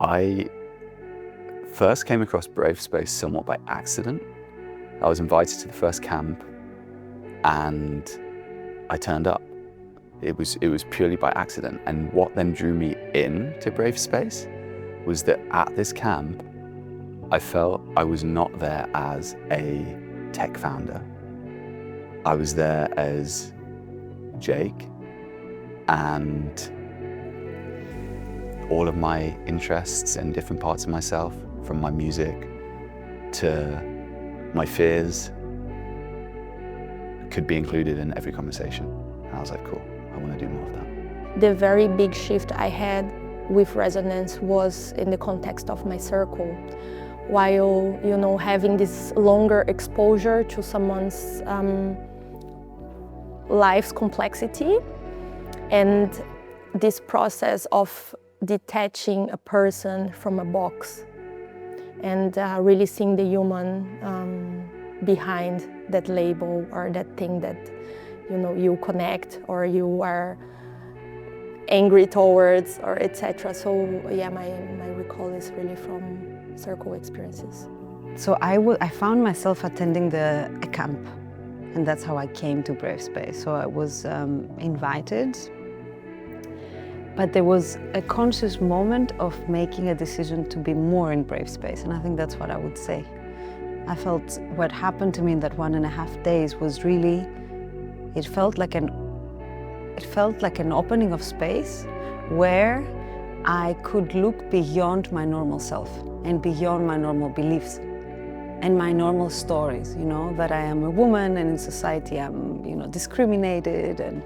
I first came across brafe.space somewhat by accident. I was invited to the first camp and I turned up. It was purely by accident. And what then drew me in to brafe.space was that at this camp, I felt I was not there as a tech founder. I was there as Jake, and all of my interests in different parts of myself, from my music to my fears, could be included in every conversation. And I was like, cool, I want to do more of that. The very big shift I had with resonance was in the context of my circle. While, having this longer exposure to someone's life's complexity, and this process of detaching a person from a box and really seeing the human behind that label or that thing that you connect or you are angry towards, or etc. So yeah, my recall is really from circle experiences. So I found myself attending a camp, and that's how I came to brafe.space. So I was invited, but there was a conscious moment of making a decision to be more in brafe.space, and I think that's what I would say. I felt what happened to me in that 1.5 days was really, it felt like an opening of space where I could look beyond my normal self and beyond my normal beliefs and my normal stories, that I am a woman and in society I'm, discriminated, and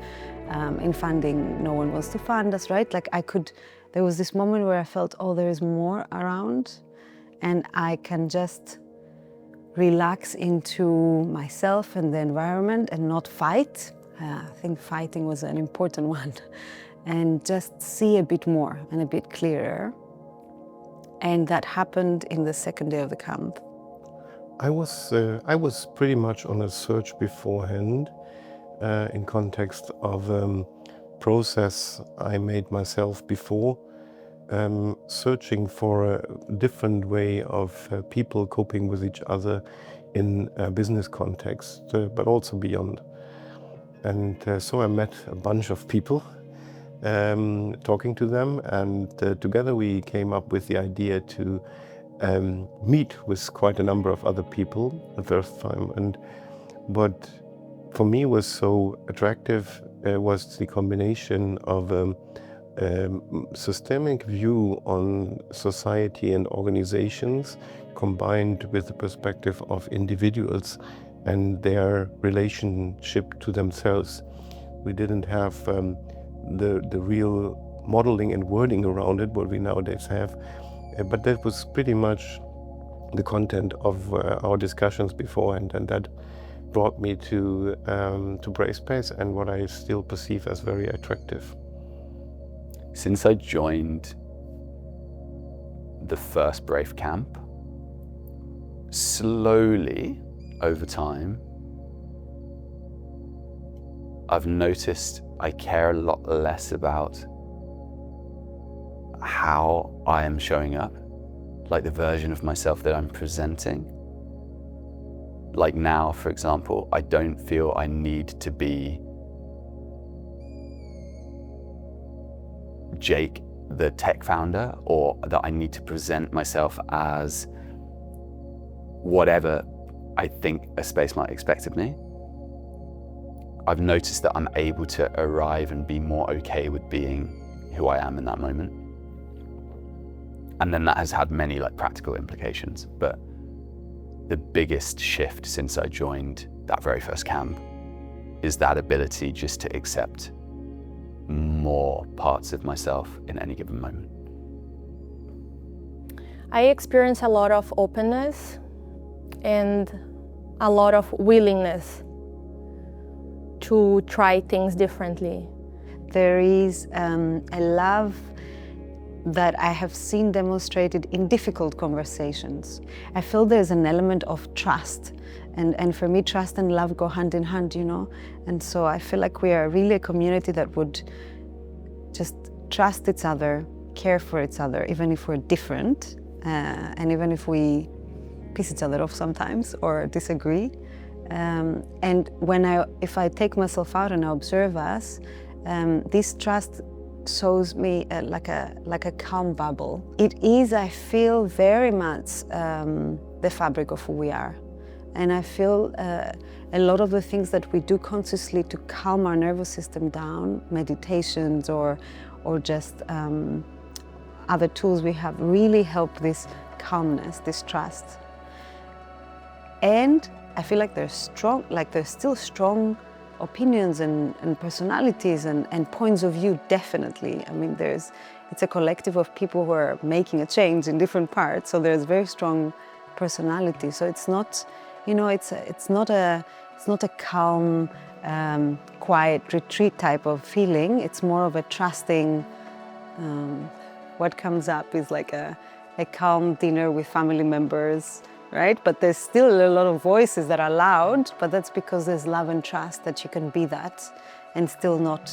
in funding no one wants to fund us, right? There was this moment where I felt, oh, there is more around, and I can just relax into myself and the environment and not fight. I think fighting was an important one, and just see a bit more and a bit clearer. And that happened in the second day of the camp. I was pretty much on a search beforehand in context of process I made myself before, searching for a different way of people coping with each other in a business context, but also beyond. And so I met a bunch of people, talking to them, and together we came up with the idea to meet with quite a number of other people the first time. And what for me was so attractive was the combination of a systemic view on society and organizations combined with the perspective of individuals and their relationship to themselves. We didn't have the real modeling and wording around it, what we nowadays have, but that was pretty much the content of our discussions beforehand, and that brought me to brafe.space and what I still perceive as very attractive. Since I joined the first Brave camp, slowly over time, I've noticed I care a lot less about how I am showing up, like the version of myself that I'm presenting. Like now, for example, I don't feel I need to be Jake, the tech founder, or that I need to present myself as whatever I think a space might expect of me. I've noticed that I'm able to arrive and be more okay with being who I am in that moment. And then that has had many practical implications, but the biggest shift since I joined that very first camp is that ability just to accept more parts of myself in any given moment. I experience a lot of openness and a lot of willingness to try things differently. There is a love that I have seen demonstrated in difficult conversations. I feel there's an element of trust, and for me trust and love go hand in hand, and so I feel like we are really a community that would just trust each other, care for each other, even if we're different, and even if we piss each other off sometimes or disagree. And if I take myself out and I observe us, this trust shows me like a calm bubble. It is, I feel, very much the fabric of who we are. And I feel a lot of the things that we do consciously to calm our nervous system down, meditations or just other tools we have, really help this calmness, this trust. And I feel like there's still strong opinions and personalities and points of view, definitely. I mean, it's a collective of people who are making a change in different parts, so there's very strong personality. So it's not, it's not a calm, quiet retreat type of feeling. It's more of a trusting. What comes up is like a calm dinner with family members, right? But there's still a lot of voices that are loud, but that's because there's love and trust that you can be that and still not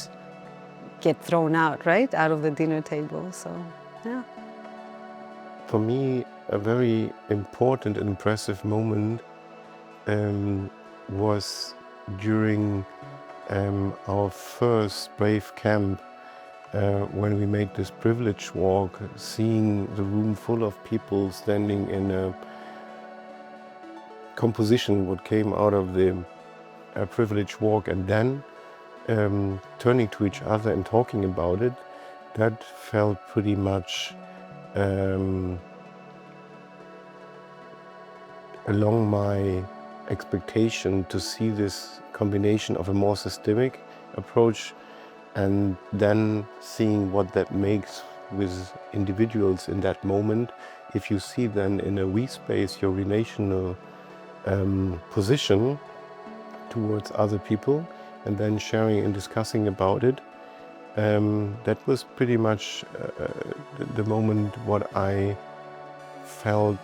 get thrown out, right? Out of the dinner table, so, yeah. For me, a very important and impressive moment was during our first Brave camp, when we made this privilege walk, seeing the room full of people standing in a composition what came out of the privilege walk, and then turning to each other and talking about it, that felt pretty much along my expectation to see this combination of a more systemic approach and then seeing what that makes with individuals in that moment. If you see then in a we space your relational position towards other people and then sharing and discussing about it, that was pretty much the moment what I felt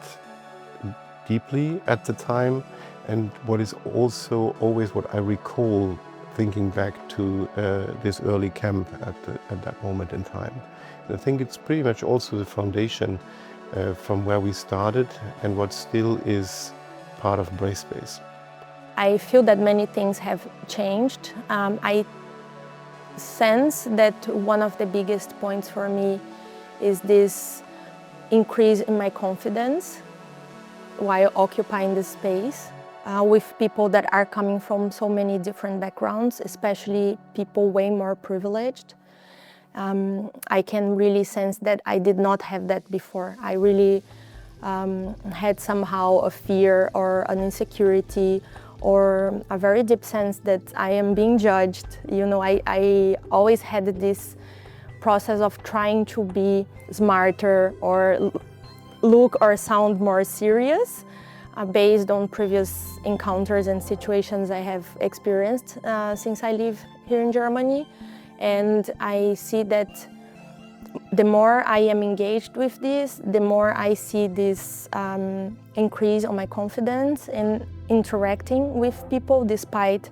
deeply at the time, and what is also always what I recall thinking back to this early camp at that moment in time. And I think it's pretty much also the foundation from where we started and what still is part of brafe.space. I feel that many things have changed. I sense that one of the biggest points for me is this increase in my confidence while occupying this space with people that are coming from so many different backgrounds, especially people way more privileged. I can really sense that I did not have that before. I really had somehow a fear or an insecurity or a very deep sense that I am being judged. I always had this process of trying to be smarter or look or sound more serious based on previous encounters and situations I have experienced since I live here in Germany. And I see that the more I am engaged with this, the more I see this increase on my confidence in interacting with people despite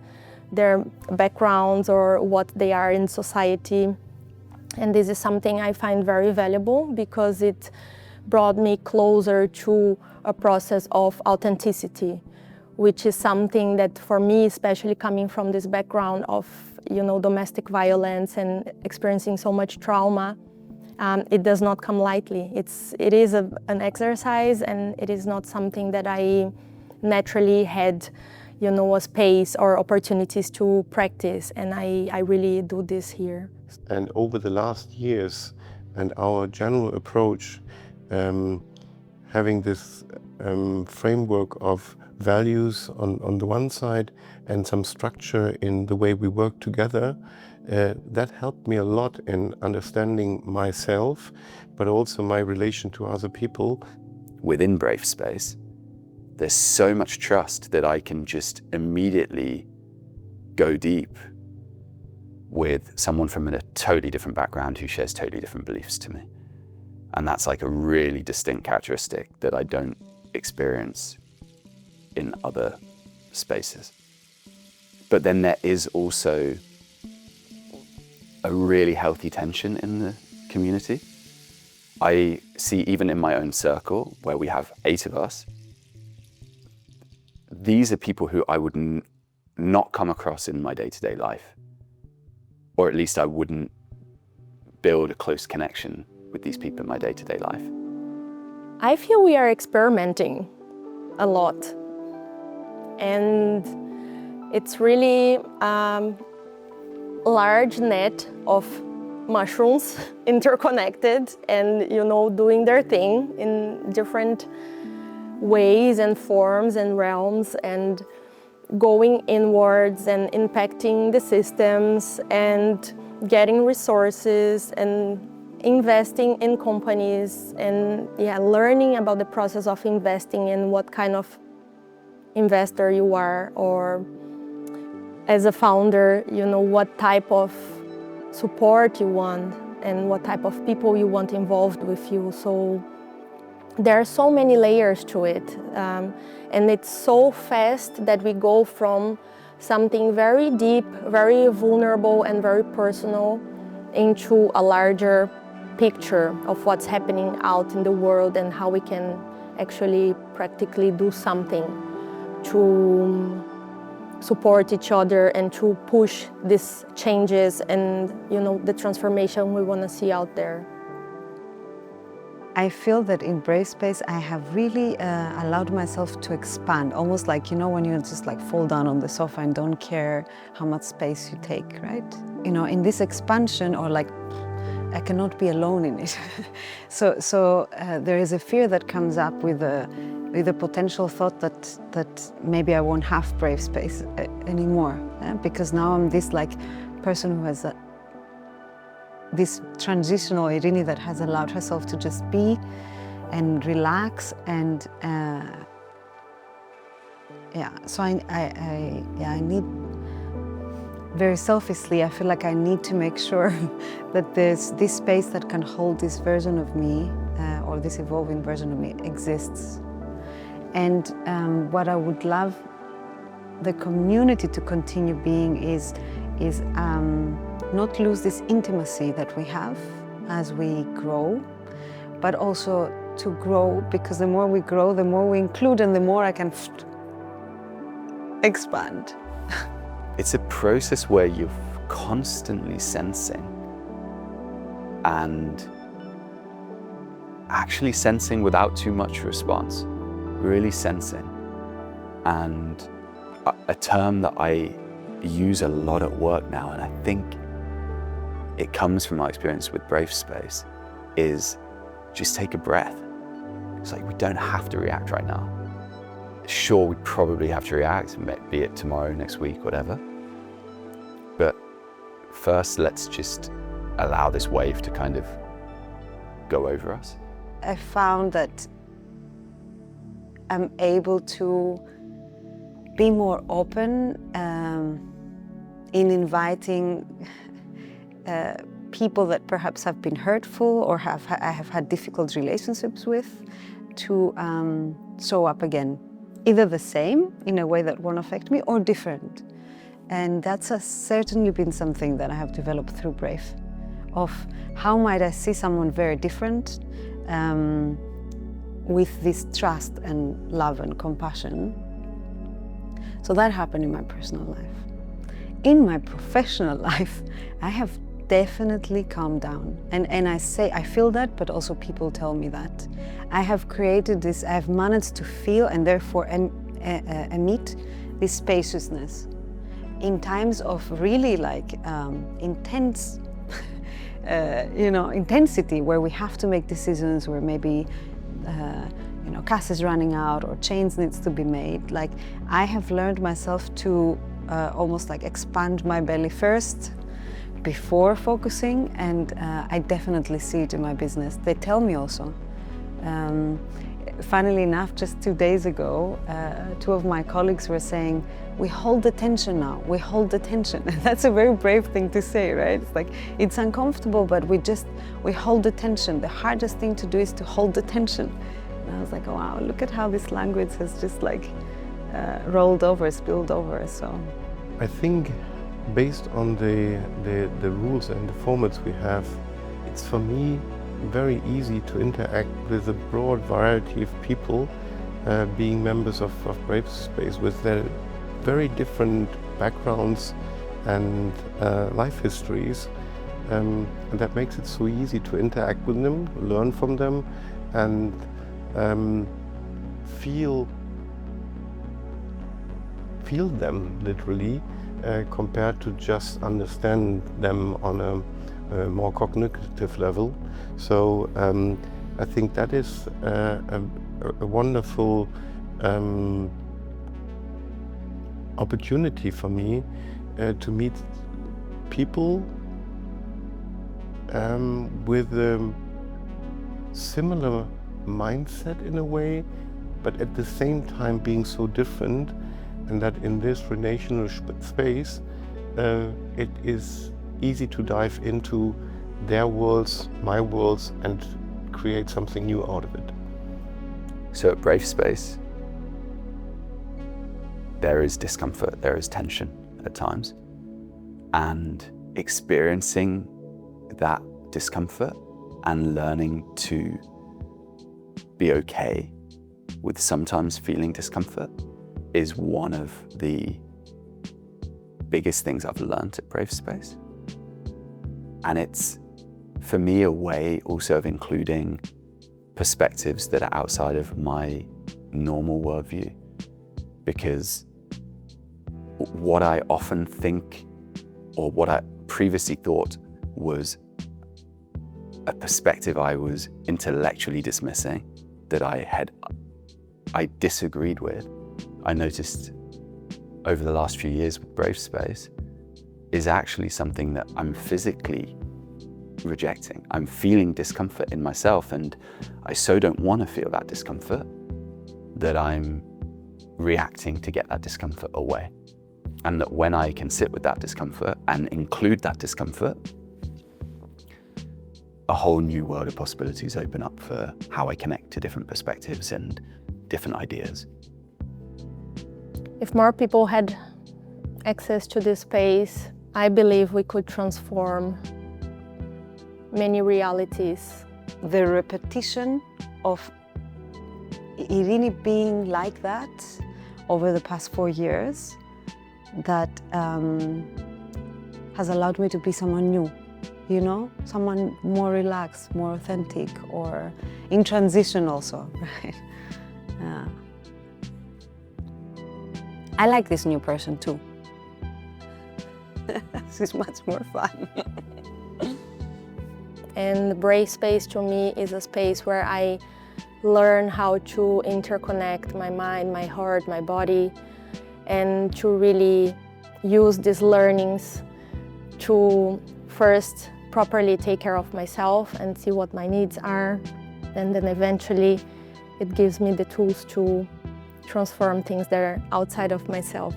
their backgrounds or what they are in society. And this is something I find very valuable because it brought me closer to a process of authenticity, which is something that for me, especially coming from this background of domestic violence and experiencing so much trauma, it does not come lightly. It is an exercise, and it is not something that I naturally had a space or opportunities to practice, and I really do this here. And over the last years and our general approach, having this framework of values on the one side and some structure in the way we work together, that helped me a lot in understanding myself, but also my relation to other people. Within brafe.space, there's so much trust that I can just immediately go deep with someone from a totally different background who shares totally different beliefs to me. And that's like a really distinct characteristic that I don't experience in other spaces. But then there is also a really healthy tension in the community I see even in my own circle, where we have 8 of us, these are people who I would not come across in my day-to-day life. Or at least I wouldn't build a close connection with these people in my day-to-day life. I feel we are experimenting a lot. And it's really large net of mushrooms interconnected and, you know, doing their thing in different ways and forms and realms, and going inwards and impacting the systems and getting resources and investing in companies and learning about the process of investing and what kind of investor you are, or as a founder, you know, what type of support you want and what type of people you want involved with you. So there are so many layers to it, and it's so fast that we go from something very deep, very vulnerable and very personal into a larger picture of what's happening out in the world and how we can actually practically do something to support each other and to push these changes and, you know, the transformation we want to see out there. I feel that in brafe.space I have really allowed myself to expand, almost like, you know, when you just like fall down on the sofa and don't care how much space you take, right? You know, in this expansion, or like, I cannot be alone in it. So there is a fear that comes up with the potential thought that maybe I won't have brafe.space anymore, because now I'm this like person who has this transitional Irini that has allowed herself to just be and relax, and so I need, very selfishly, I feel like I need to make sure that there's this space that can hold this version of me, or this evolving version of me exists. And what I would love the community to continue being is not lose this intimacy that we have as we grow, but also to grow, because the more we grow, the more we include, and the more I can expand. It's a process where you're constantly sensing, and actually sensing without too much response, really sensing. And a term that I use a lot at work now, and I think it comes from my experience with brafe.space, is just take a breath. It's like, we don't have to react right now. Sure, we probably have to react, be it tomorrow, next week, whatever. But first, let's just allow this wave to kind of go over us. I found that I'm able to be more open in inviting people that perhaps have been hurtful or I have had difficult relationships with to show up again. Either the same, in a way that won't affect me, or different. And that's certainly been something that I have developed through Brave, of how might I see someone very different with this trust and love and compassion. So that happened in my personal life. In my professional life, I have definitely calmed down. And I feel that, but also people tell me that. I have created this, I have managed to feel and therefore emit this spaciousness in times of really like intense, intensity, where we have to make decisions, where maybe cash is running out or change needs to be made. Like, I have learned myself to almost like expand my belly first before focusing, and I definitely see it in my business. They tell me also. Funnily enough, just 2 days ago, 2 of my colleagues were saying, we hold the tension now, we hold the tension. That's a very brave thing to say, right? It's like, it's uncomfortable, but we hold the tension. The hardest thing to do is to hold the tension. And I was like, oh, wow, look at how this language has just like rolled over, spilled over, so. I think based on the rules and the formats we have, it's for me very easy to interact with a broad variety of people, being members of brafe.space with their very different backgrounds and life histories. And that makes it so easy to interact with them, learn from them, and feel them literally, compared to just understand them on a more cognitive level. So I think that is a wonderful opportunity for me to meet people with a similar mindset in a way, but at the same time being so different, and that in this relational space it is easy to dive into their worlds, my worlds, and create something new out of it. So at brafe.space, there is discomfort, there is tension at times, and experiencing that discomfort and learning to be okay with sometimes feeling discomfort is one of the biggest things I've learned at brafe.space. And it's, for me, a way also of including perspectives that are outside of my normal worldview. Because what I often think, or what I previously thought was a perspective I was intellectually dismissing, that I disagreed with, I noticed over the last few years with brafe.space is actually something that I'm physically rejecting. I'm feeling discomfort in myself, and I so don't want to feel that discomfort that I'm reacting to get that discomfort away. And that when I can sit with that discomfort and include that discomfort, a whole new world of possibilities open up for how I connect to different perspectives and different ideas. If more people had access to this space, I believe we could transform many realities. The repetition of Irini being like that over the past 4 years, that has allowed me to be someone new, you know? Someone more relaxed, more authentic, or in transition also, right? I like this new person too. This is much more fun. And brafe.space to me is a space where I learn how to interconnect my mind, my heart, my body, and to really use these learnings to first properly take care of myself and see what my needs are. And then eventually it gives me the tools to transform things that are outside of myself.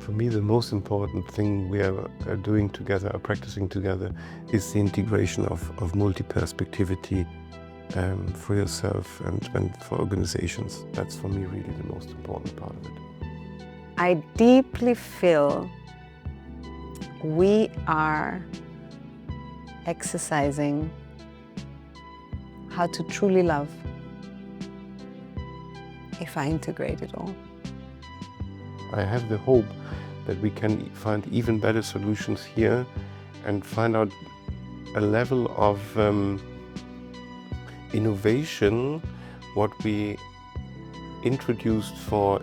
For me, the most important thing we are doing together, are practicing together, is the integration of multi-perspectivity for yourself and for organizations. That's for me really the most important part of it. I deeply feel we are exercising how to truly love if I integrate it all. I have the hope that we can find even better solutions here and find out a level of innovation, what we introduced for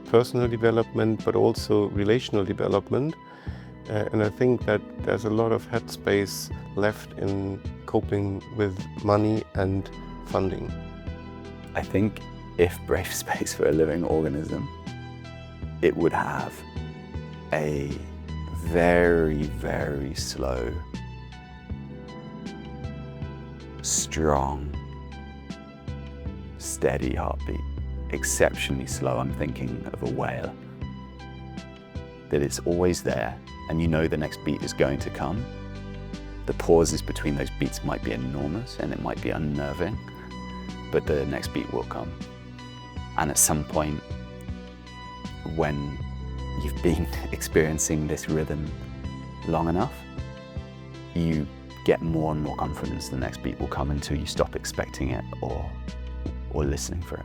personal development, but also relational development. And I think that there's a lot of headspace left in coping with money and funding. I think if brafe.space were a living organism, it would have a very, very slow, strong, steady heartbeat. Exceptionally slow. I'm thinking of a whale. That it's always there, and you know the next beat is going to come. The pauses between those beats might be enormous and it might be unnerving, but the next beat will come. And at some point, when you've been experiencing this rhythm long enough, you get more and more confidence, the next beat will come until you stop expecting it or listening for it.